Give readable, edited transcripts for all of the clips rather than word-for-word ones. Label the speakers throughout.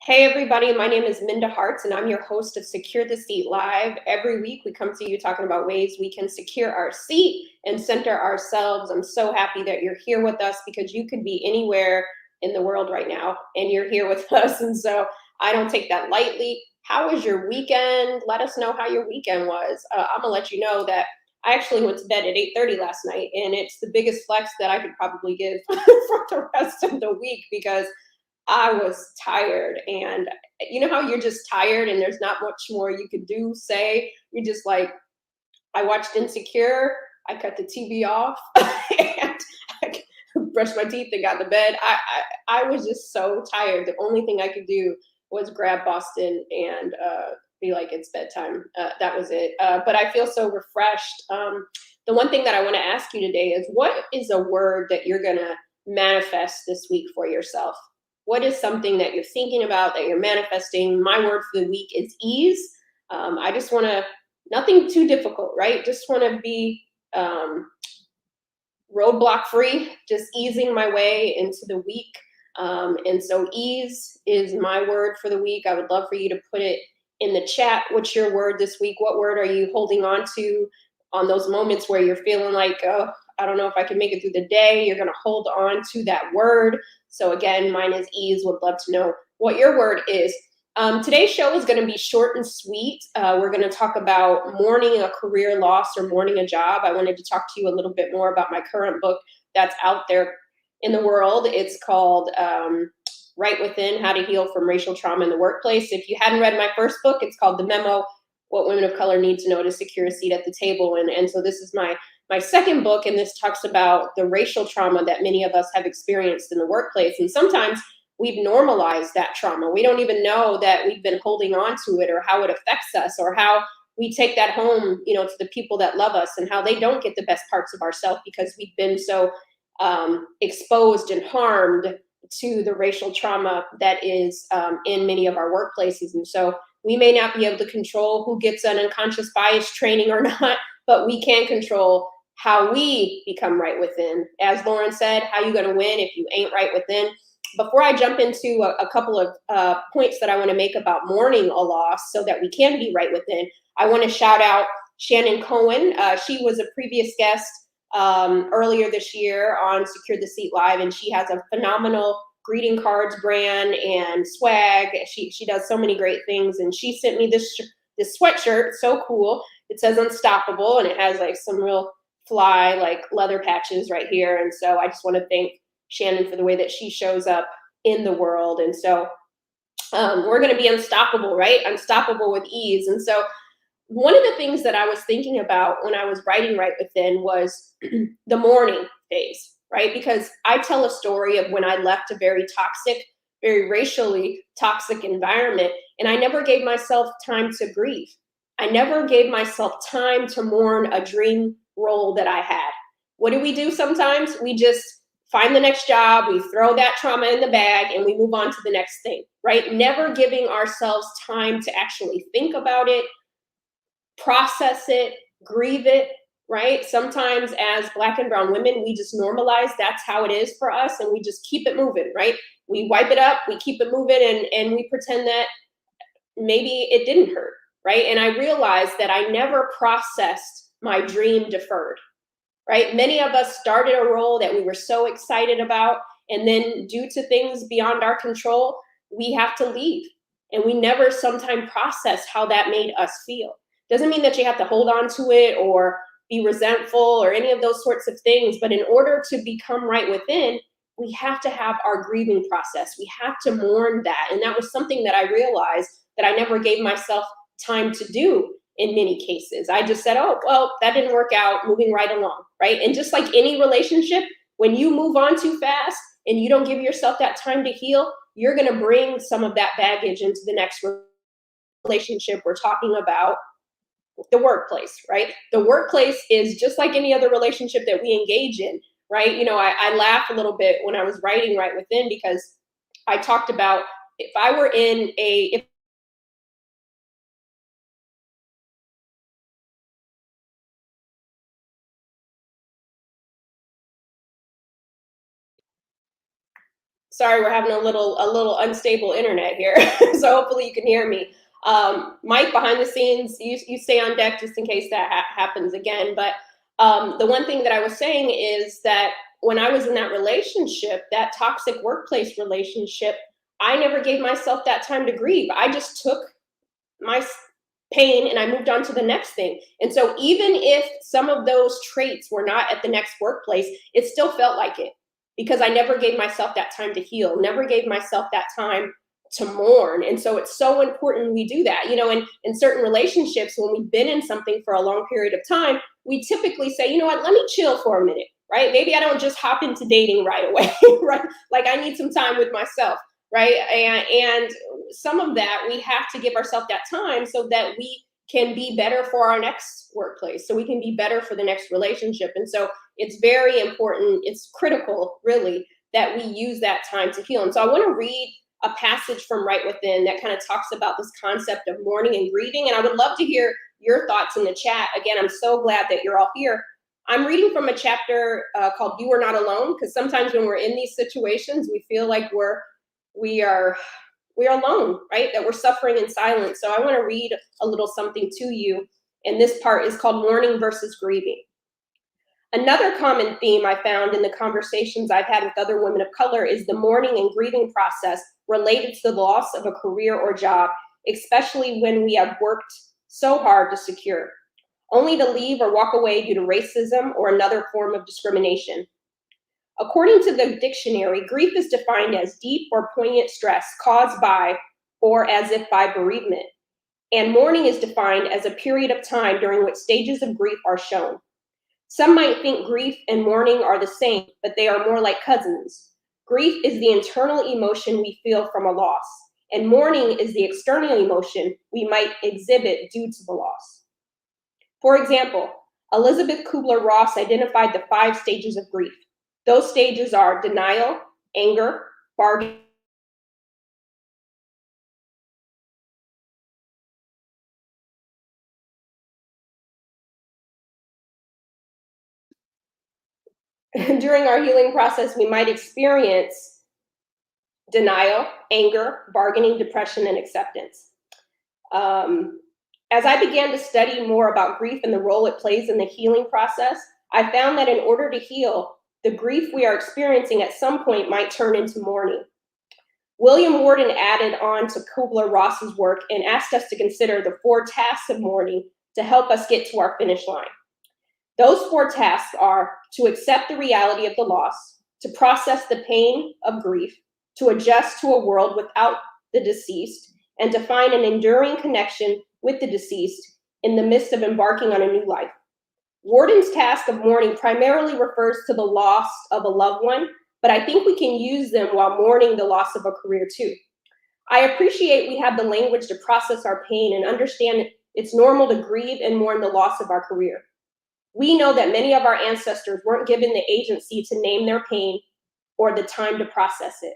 Speaker 1: Hey everybody, my name is Minda Hartz and I'm your host of Secure the Seat Live. Every week we come to you talking about ways we can secure our seat and center ourselves. I'm so happy that you're here with us because you could be anywhere in the world right now and you're here with us. And so I don't take that lightly. How was your weekend? Let us know how your weekend was. I'm gonna let you know that I actually went to bed at 8:30 last night and it's the biggest flex that I could probably give for the rest of the week because I was tired, and you know how you're just tired and there's not much more you could do, say? You just like, I watched Insecure, I cut the TV off, and I brushed my teeth and got to bed. I was just so tired. The only thing I could do was grab Boston and be like, it's bedtime. That was it. But I feel so refreshed. The one thing that I want to ask you today is what is a word that you're going to manifest this week for yourself? What is something that you're thinking about that you're manifesting? My word for the week is ease. I just want to, nothing too difficult, right? Just want to be roadblock free, just easing my way into the week. And so ease is my word for the week. I would love for you to put it in the chat. What's your word this week? What word are you holding on to on those moments where you're feeling like, oh, I don't know if I can make it through the day? You're going to hold on to that word. So again, mine is ease. Would love to know what your word is. Today's show is going to be short and sweet. We're going to talk about mourning a career loss or mourning a job. I wanted to talk to you a little bit more about my current book that's out there in the world. It's called Right Within, How to Heal from Racial Trauma in the Workplace. If you hadn't read my first book, it's called The Memo, What Women of Color Need to Know to Secure a Seat at the Table. And so this is my second book, and this talks about the racial trauma that many of us have experienced in the workplace. And sometimes we've normalized that trauma. We don't even know that we've been holding on to it or how it affects us or how we take that home, to the people that love us and how they don't get the best parts of ourselves because we've been so exposed and harmed to the racial trauma that is in many of our workplaces. And so we may not be able to control who gets an unconscious bias training or not, but we can control how we become right within. As Lauren said, how you going to win if you ain't right within? Before I jump into a couple of points that I want to make about mourning a loss so that we can be right within, I want to shout out Shannon Cohen. She was a previous guest earlier this year on Secure the Seat Live, and she has a phenomenal greeting cards brand and swag. She does so many great things, and she sent me this sweatshirt, so cool. It says Unstoppable, and it has like some real fly like leather patches right here. And so I just want to thank Shannon for the way that she shows up in the world. And so we're going to be unstoppable, right? Unstoppable with ease. And so one of the things that I was thinking about when I was writing Right Within was the mourning phase, right? Because I tell a story of when I left a very toxic, very racially toxic environment, and I never gave myself time to grieve. I never gave myself time to mourn a dream role that I had. What do we do sometimes? We just find the next job, we throw that trauma in the bag, and we move on to the next thing, right? Never giving ourselves time to actually think about it, process it, grieve it, right? Sometimes as Black and brown women, we just normalize that's how it is for us, and we just keep it moving, right? We wipe it up, we keep it moving, and we pretend that maybe it didn't hurt, right? And I realized that I never processed my dream deferred, right? Many of us started a role that we were so excited about, and then due to things beyond our control, we have to leave. And we never sometimes process how that made us feel. Doesn't mean that you have to hold on to it or be resentful or any of those sorts of things, but in order to become right within, we have to have our grieving process. We have to mourn that. And that was something that I realized that I never gave myself time to do in many cases. I just said, oh, well, that didn't work out, moving right along, right? And just like any relationship, when you move on too fast and you don't give yourself that time to heal, you're going to bring some of that baggage into the next relationship. We're talking about the workplace, right? The workplace is just like any other relationship that we engage in, right? I laugh a little bit when I was writing Right Within because I talked about if I were in if Sorry, we're having a little unstable internet here, so hopefully you can hear me. Mike, behind the scenes, you stay on deck just in case that happens again. But the one thing that I was saying is that when I was in that relationship, that toxic workplace relationship, I never gave myself that time to grieve. I just took my pain and I moved on to the next thing. And so even if some of those traits were not at the next workplace, it still felt like it because I never gave myself that time to heal, never gave myself that time to mourn. And so it's so important we do that. You know, in certain relationships, when we've been in something for a long period of time, we typically say, you know what, let me chill for a minute, right? Maybe I don't just hop into dating right away, right? Like I need some time with myself, right? And some of that we have to give ourselves that time so that we can be better for our next workplace, so we can be better for the next relationship. And so it's very important, it's critical really, that we use that time to heal. And so I want to read a passage from Right Within that kind of talks about this concept of mourning and grieving. And I would love to hear your thoughts in the chat. Again, I'm so glad that you're all here. I'm reading from a chapter called You Are Not Alone, because sometimes when we're in these situations, we feel like we are alone, right? That we're suffering in silence. So I want to read a little something to you. And this part is called Mourning versus Grieving. Another common theme I found in the conversations I've had with other women of color is the mourning and grieving process related to the loss of a career or job, especially when we have worked so hard to secure, only to leave or walk away due to racism or another form of discrimination. According to the dictionary, grief is defined as deep or poignant stress caused by or as if by bereavement. And mourning is defined as a period of time during which stages of grief are shown. Some might think grief and mourning are the same, but they are more like cousins. Grief is the internal emotion we feel from a loss, and mourning is the external emotion we might exhibit due to the loss. For example, Elizabeth Kubler-Ross identified the 5 stages of grief. Those stages are denial, anger, bargaining. During our healing process, we might experience denial, anger, bargaining, depression, and acceptance. As I began to study more about grief and the role it plays in the healing process, I found that in order to heal, the grief we are experiencing at some point might turn into mourning. William Worden added on to Kubler-Ross's work and asked us to consider the 4 tasks of mourning to help us get to our finish line. Those 4 tasks are to accept the reality of the loss, to process the pain of grief, to adjust to a world without the deceased, and to find an enduring connection with the deceased in the midst of embarking on a new life. Worden's task of mourning primarily refers to the loss of a loved one, but I think we can use them while mourning the loss of a career too. I appreciate we have the language to process our pain and understand it's normal to grieve and mourn the loss of our career. We know that many of our ancestors weren't given the agency to name their pain or the time to process it.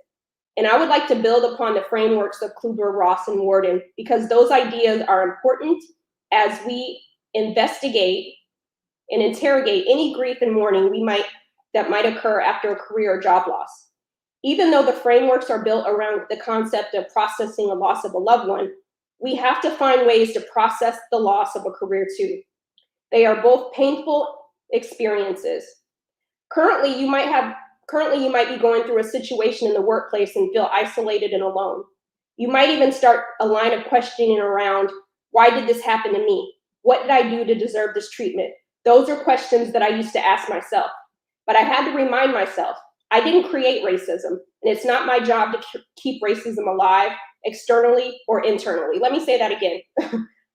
Speaker 1: And I would like to build upon the frameworks of Kubler-Ross and Worden because those ideas are important as we investigate and interrogate any grief and mourning that might occur after a career or job loss. Even though the frameworks are built around the concept of processing a loss of a loved one, we have to find ways to process the loss of a career too. They are both painful experiences. Currently, you might be going through a situation in the workplace and feel isolated and alone. You might even start a line of questioning around, why did this happen to me? What did I do to deserve this treatment? Those are questions that I used to ask myself. But I had to remind myself, I didn't create racism, and it's not my job to keep racism alive, externally or internally. Let me say that again.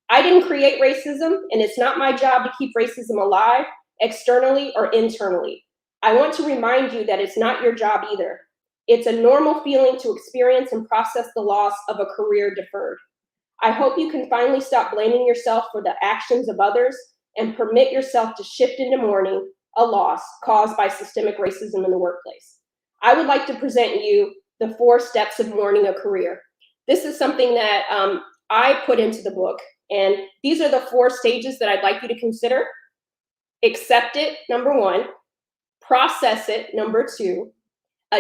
Speaker 1: I didn't create racism, and it's not my job to keep racism alive, externally or internally. I want to remind you that it's not your job either. It's a normal feeling to experience and process the loss of a career deferred. I hope you can finally stop blaming yourself for the actions of others and permit yourself to shift into mourning a loss caused by systemic racism in the workplace. I would like to present you the 4 steps of mourning a career. This is something that I put into the book, and these are the 4 stages that I'd like you to consider. Accept it, number 1. Process it, number 2.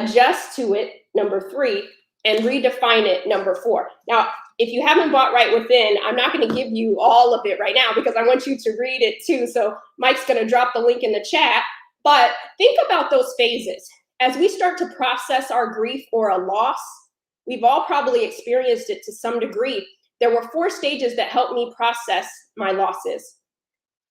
Speaker 1: adjust to it, number 3, and redefine it, number 4. Now, if you haven't bought Right Within, I'm not going to give you all of it right now because I want you to read it too. So Mike's going to drop the link in the chat. But think about those phases. As we start to process our grief or a loss, we've all probably experienced it to some degree. There were 4 stages that helped me process my losses.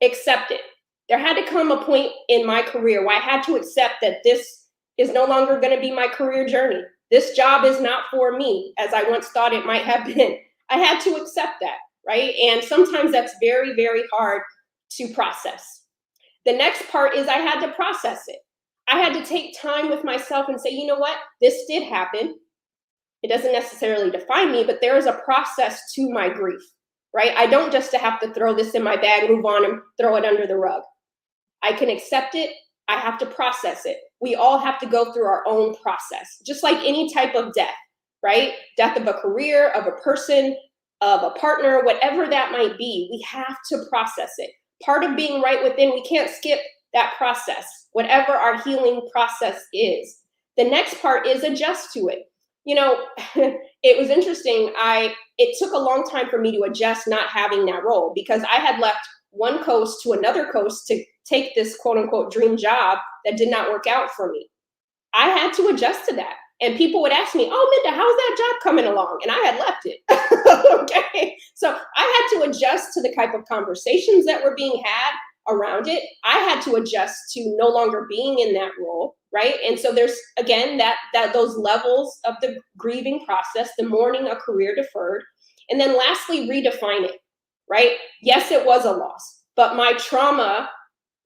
Speaker 1: Accept it. There had to come a point in my career where I had to accept that this is no longer going to be my career journey. This job is not for me, as I once thought it might have been. I had to accept that, right? And sometimes that's very, very hard to process. The next part is I had to process it. I had to take time with myself and say, you know what? This did happen. It doesn't necessarily define me, but there is a process to my grief, right? I don't just have to throw this in my bag, move on, and throw it under the rug. I can accept it. I have to process it. We all have to go through our own process, just like any type of death, right? Death of a career, of a person, of a partner, whatever that might be, we have to process it. Part of being right within, we can't skip that process, whatever our healing process is. The next part is adjust to it. You know, it was interesting. It took a long time for me to adjust not having that role because I had left one coast to another coast to take this quote unquote dream job that did not work out for me. I had to adjust to that. And people would ask me, oh, Minda, how's that job coming along? And I had left it. Okay. So I had to adjust to the type of conversations that were being had around it. I had to adjust to no longer being in that role. Right. And so there's, again, that those levels of the grieving process, the mourning, a career deferred. And then lastly, redefine it. Right. Yes, it was a loss, but my trauma,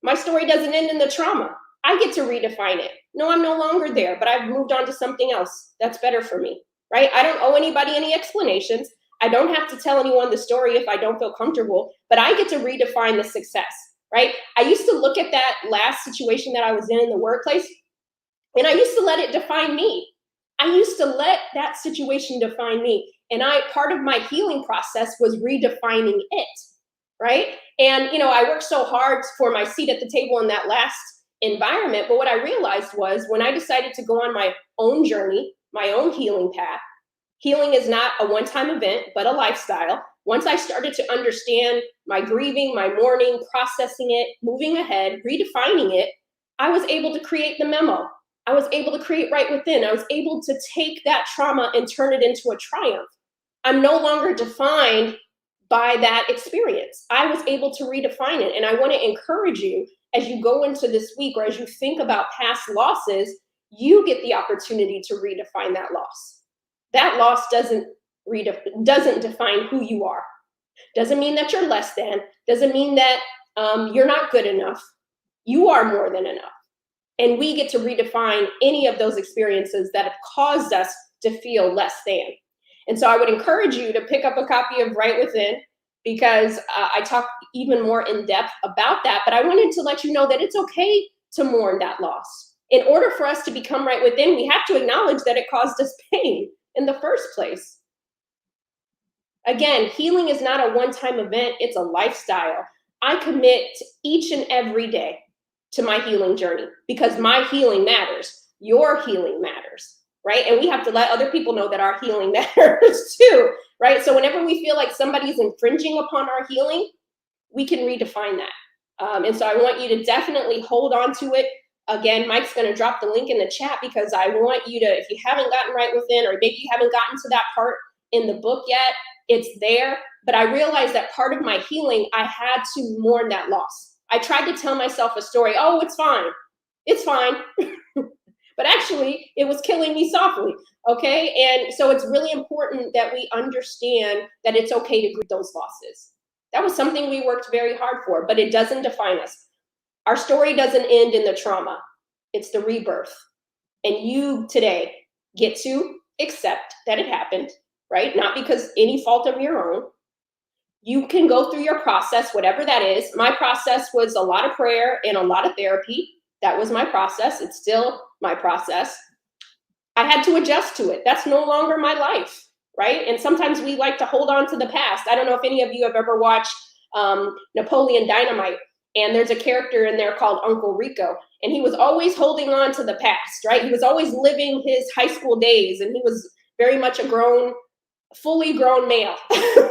Speaker 1: my story doesn't end in the trauma. I get to redefine it. No, I'm no longer there, but I've moved on to something else that's better for me, right? I don't owe anybody any explanations. I don't have to tell anyone the story if I don't feel comfortable, but I get to redefine the success, right? I used to look at that last situation that I was in the workplace, and I used to let it define me. I used to let that situation define me. And part of my healing process was redefining it, right? And, you know, I worked so hard for my seat at the table in that last environment. But what I realized was when I decided to go on my own journey, my own healing path, healing is not a one-time event, but a lifestyle. Once I started to understand my grieving, my mourning, processing it, moving ahead, redefining it, I was able to create the memo. I was able to create Right Within. I was able to take that trauma and turn it into a triumph. I'm no longer defined by that experience. I was able to redefine it. And I want to encourage you as you go into this week or as you think about past losses, you get the opportunity to redefine that loss. That loss doesn't define who you are. Doesn't mean that you're less than. Doesn't mean that you're not good enough. You are more than enough. And we get to redefine any of those experiences that have caused us to feel less than. And so I would encourage you to pick up a copy of Right Within because I talk even more in depth about that. But I wanted to let you know that it's okay to mourn that loss. In order for us to become right within, we have to acknowledge that it caused us pain in the first place. Again, healing is not a one-time event. It's a lifestyle. I commit each and every day to my healing journey because my healing matters. Your healing matters. Right? And we have to let other people know that our healing matters too, right? So whenever we feel like somebody's infringing upon our healing, we can redefine that. And so I want you to definitely hold on to it. Again, Mike's going to drop the link in the chat because I want you to, if you haven't gotten Right Within, or maybe you haven't gotten to that part in the book yet, it's there. But I realized that part of my healing, I had to mourn that loss. I tried to tell myself a story. Oh, it's fine. It's fine. But actually, it was killing me softly, okay? And so it's really important that we understand that it's okay to grieve those losses. That was something we worked very hard for, but it doesn't define us. Our story doesn't end in the trauma. It's the rebirth. And you today get to accept that it happened, right? Not because any fault of your own. You can go through your process, whatever that is. My process was a lot of prayer and a lot of therapy. That was my process. It's still my process. I had to adjust to it. That's no longer my life, right? And sometimes we like to hold on to the past. I don't know if any of you have ever watched Napoleon Dynamite. And there's a character in there called Uncle Rico. And he was always holding on to the past, right? He was always living his high school days. And he was very much a fully grown male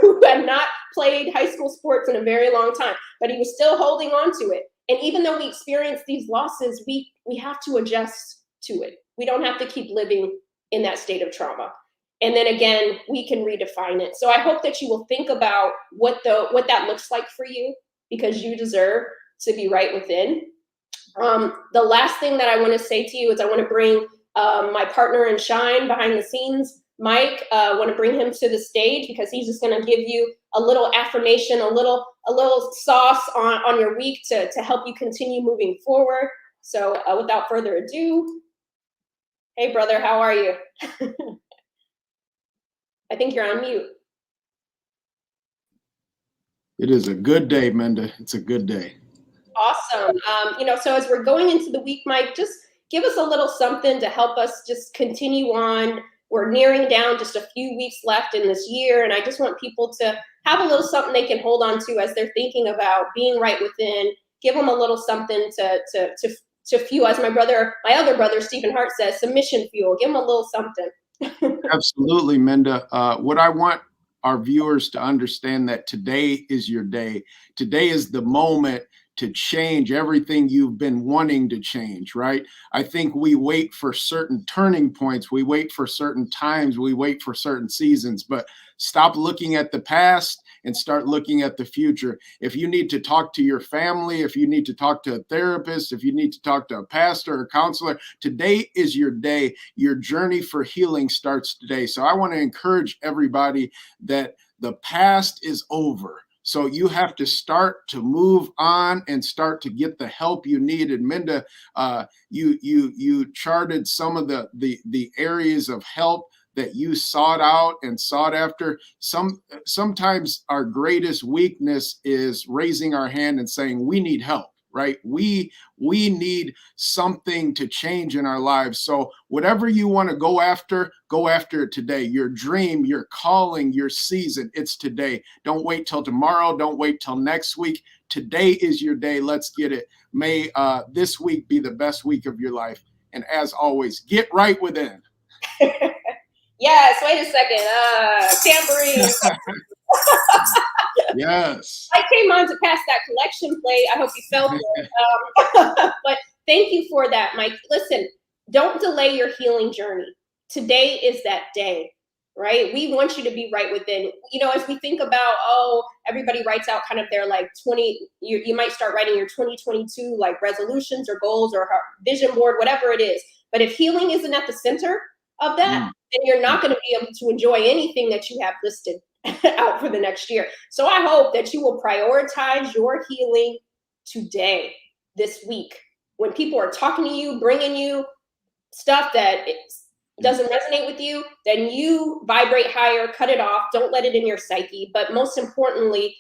Speaker 1: who had not played high school sports in a very long time, but he was still holding on to it. And even though we experience these losses, we have to adjust to it. We don't have to keep living in that state of trauma. And then again, we can redefine it. So I hope that you will think about what that looks like for you, because you deserve to be right within. The last thing that I want to say to you is I want to bring my partner in shine behind the scenes, Mike. I want to bring him to the stage because he's just going to give you a little affirmation, a little sauce on your week to help you continue moving forward. So without further ado, hey brother, how are you? I think you're on mute.
Speaker 2: It is a good day, Minda. It's a good day.
Speaker 1: Awesome. So as we're going into the week, Mike, just give us a little something to help us just continue on. We're nearing down just a few weeks left in this year, and I just want people to have a little something they can hold on to as they're thinking about being right within. Give them a little something to fuel, as my other brother, Stephen Hart says, submission fuel. Give them a little something.
Speaker 2: Absolutely, Minda. What I want our viewers to understand that today is your day. Today is the moment to change everything you've been wanting to change, right? I think we wait for certain turning points. We wait for certain times. We wait for certain seasons, but stop looking at the past and start looking at the future. If you need to talk to your family, if you need to talk to a therapist, if you need to talk to a pastor or counselor, today is your day. Your journey for healing starts today. So I want to encourage everybody that the past is over. So you have to start to move on and start to get the help you need. And Minda, you charted some of the areas of help that you sought out and sought after. Sometimes our greatest weakness is raising our hand and saying we need help, right? We need something to change in our lives. So whatever you want to go after it today. Your dream, your calling, your season, it's today. Don't wait till tomorrow. Don't wait till next week. Today is your day. Let's get it. May this week be the best week of your life. And as always, get right within.
Speaker 1: Yes, wait a second. Tambourine.
Speaker 2: Yes.
Speaker 1: I came on to pass that collection plate. I hope you felt it. But thank you for that, Mike. Listen, don't delay your healing journey. Today is that day, right? We want you to be right within. As we think about, everybody writes out kind of their you might start writing your 2022 like resolutions or goals or vision board, whatever it is. But if healing isn't at the center of that, then you're not going to be able to enjoy anything that you have listed out for the next year. So I hope that you will prioritize your healing today, this week. When people are talking to you, bringing you stuff that doesn't resonate with you, then you vibrate higher, cut it off, don't let it in your psyche. But most importantly,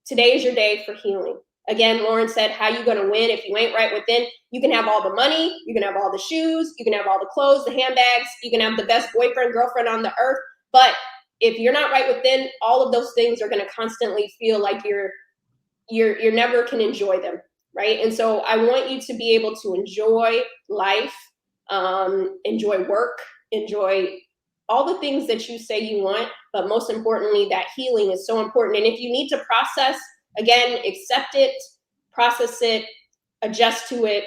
Speaker 1: today is your day for healing. Again, Lauren said, how you going to win if you ain't right within? You can have all the money, you can have all the shoes, you can have all the clothes, the handbags, you can have the best boyfriend, girlfriend on the earth. But if you're not right within, all of those things are going to constantly feel like you're never can enjoy them, right? And so I want you to be able to enjoy life, enjoy work, enjoy all the things that you say you want, but most importantly, that healing is so important. And if you need to process, again, accept it, process it, adjust to it,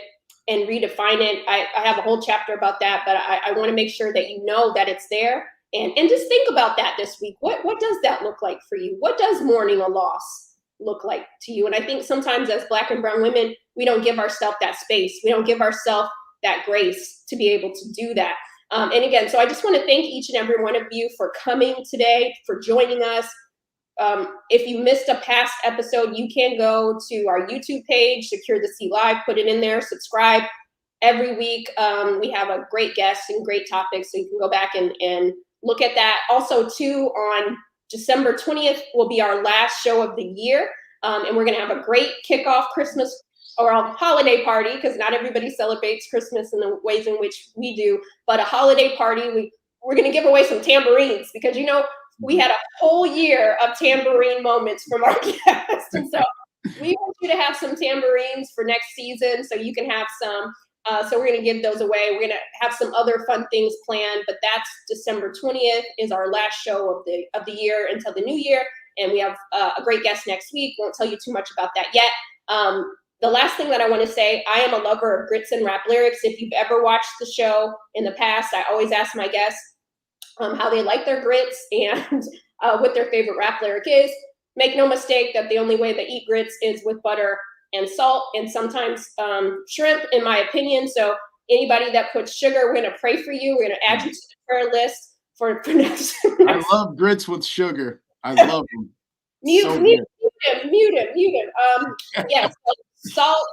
Speaker 1: and redefine it. I have a whole chapter about that, but I want to make sure that you know that it's there. And just think about that this week. What does that look like for you? What does mourning a loss look like to you? And I think sometimes as Black and brown women, we don't give ourselves that space. We don't give ourselves that grace to be able to do that. And again, so I just want to thank each and every one of you for coming today, for joining us. If you missed a past episode, you can go to our YouTube page, Secure the Sea Live, put it in there, subscribe. Every week, we have a great guest and great topics, so you can go back and look at that. Also, too, on December 20th will be our last show of the year, and we're going to have a great kickoff Christmas or a holiday party, because not everybody celebrates Christmas in the ways in which we do, but a holiday party. We're going to give away some tambourines, because, we had a whole year of tambourine moments from our guests. And so We want you to have some tambourines for next season, so you can have some. So we're going to give those away. We're going to have some other fun things planned, but that's December 20th is our last show of the year until the new year, and we have a great guest next week. Won't tell you too much about that yet. The last thing that I want to say, I am a lover of grits and rap lyrics. If you've ever watched the show in the past, I always ask my guests how they like their grits and what their favorite rap lyric is. Make no mistake that the only way to eat grits is with butter and salt, and sometimes shrimp, in my opinion. So anybody that puts sugar, we're going to pray for you. We're going to add you to the prayer list for next.
Speaker 2: I love grits with sugar. I love them.
Speaker 1: Mute him. Yes, salt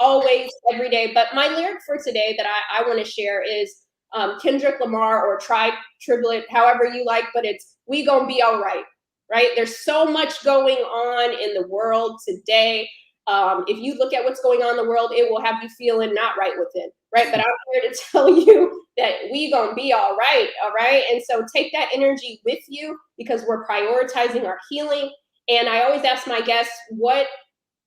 Speaker 1: always, every day. But my lyric for today that I want to share is Kendrick Lamar or Triblet, however you like, but it's "We Gonna Be All Right." Right? There's so much going on in the world today. If you look at what's going on in the world, it will have you feeling not right within, right? But I'm here to tell you that we gonna be all right, all right? And so take that energy with you because we're prioritizing our healing. And I always ask my guests, what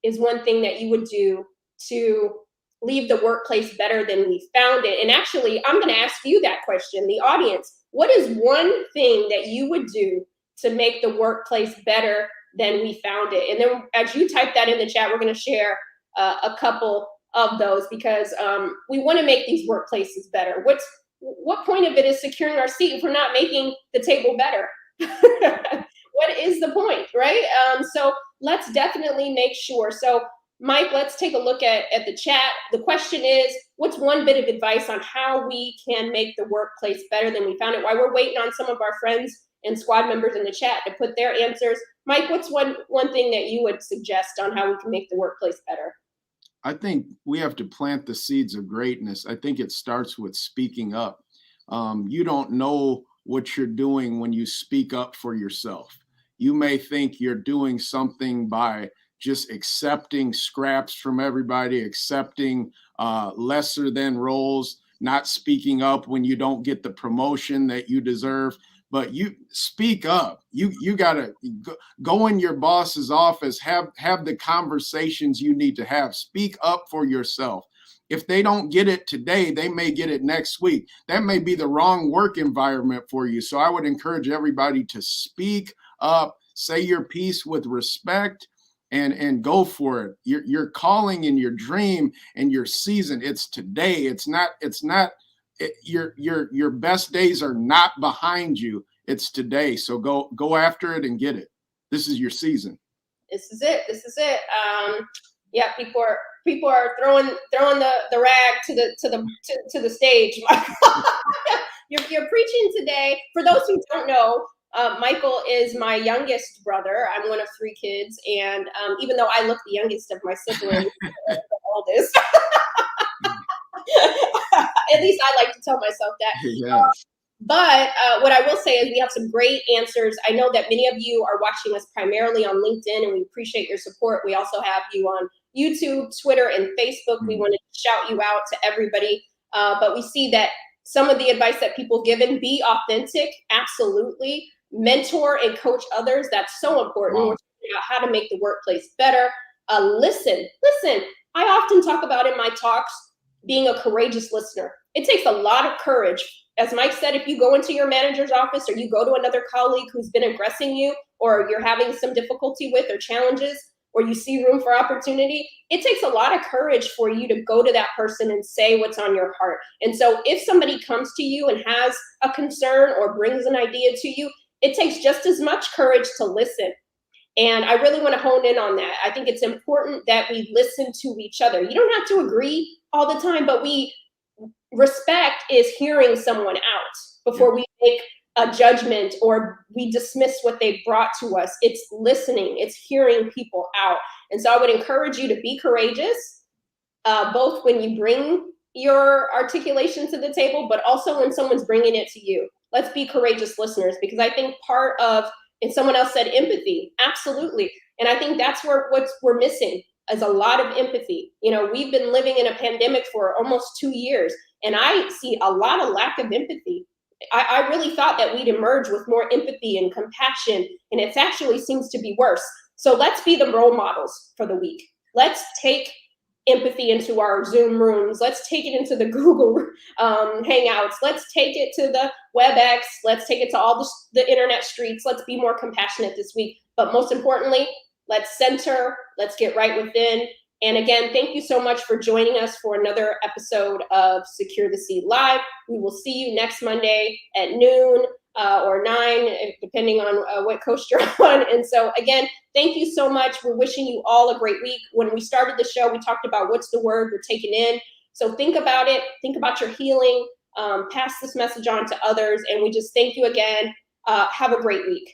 Speaker 1: is one thing that you would do to leave the workplace better than we found it? And actually, I'm gonna ask you that question, the audience. What is one thing that you would do to make the workplace better than we found it? And then as you type that in the chat, we're going to share a couple of those because we want to make these workplaces better. What point of it is securing our seat if we're not making the table better? What is the point, right? So let's definitely make sure. So Mike, let's take a look at the chat. The question is, what's one bit of advice on how we can make the workplace better than we found it? While we're waiting on some of our friends and squad members in the chat to put their answers, Mike, what's one thing that you would suggest on how we can make the workplace better?
Speaker 2: I think we have to plant the seeds of greatness. I think it starts with speaking up. You don't know what you're doing when you speak up for yourself. You may think you're doing something by just accepting scraps from everybody, accepting lesser than roles, not speaking up when you don't get the promotion that you deserve. But you speak up. You gotta go in your boss's office, have the conversations you need to have. Speak up for yourself. If they don't get it today, they may get it next week. That may be the wrong work environment for you. So I would encourage everybody to speak up, say your piece with respect, and go for it. Your calling and your dream and your season, it's today. It's not your best days are not behind you. It's today. So go after it and get it. This is your season.
Speaker 1: This is it. Yeah, people are throwing the rag to the stage. You're preaching today. For those who don't know, Michael is my youngest brother. I'm one of 3 kids, and even though I look the youngest of my siblings, I'm the oldest. At least I like to tell myself that.
Speaker 2: Yes.
Speaker 1: But what I will say is we have some great answers. I know that many of you are watching us primarily on LinkedIn, and we appreciate your support. We also have you on YouTube, Twitter, and Facebook. We want to shout you out to everybody. But we see that some of the advice that people given, be authentic, absolutely. Mentor and coach others. That's so important.
Speaker 2: Wow.
Speaker 1: We're talking about how to make the workplace better. Listen. I often talk about in my talks being a courageous listener. It takes a lot of courage. As Mike said, if you go into your manager's office or you go to another colleague who's been aggressing you or you're having some difficulty with or challenges or you see room for opportunity, it takes a lot of courage for you to go to that person and say what's on your heart. And so if somebody comes to you and has a concern or brings an idea to you, it takes just as much courage to listen. And I really want to hone in on that. I think it's important that we listen to each other. You don't have to agree all the time, but respect is hearing someone out before we make a judgment or we dismiss what they brought to us. It's listening, it's hearing people out. And so I would encourage you to be courageous, both when you bring your articulation to the table, but also when someone's bringing it to you. Let's be courageous listeners, because I think part of, and someone else said empathy, absolutely. And I think that's what we're missing is a lot of empathy. You know, we've been living in a pandemic for almost 2 years, and I see a lot of lack of empathy. I really thought that we'd emerge with more empathy and compassion, and it actually seems to be worse. So let's be the role models for the week. Let's take empathy into our Zoom rooms. Let's take it into the Google Hangouts. Let's take it to the WebEx. Let's take it to all the internet streets. Let's be more compassionate this week. But most importantly, let's center. Let's get right within. And again, thank you so much for joining us for another episode of Secure the Seed Live. We will see you next Monday at noon or 9, depending on what coast you're on. And so again, thank you so much. We're wishing you all a great week. When we started the show, we talked about what's the word we're taking in. So think about it. Think about your healing. Pass this message on to others. And we just thank you again. Have a great week.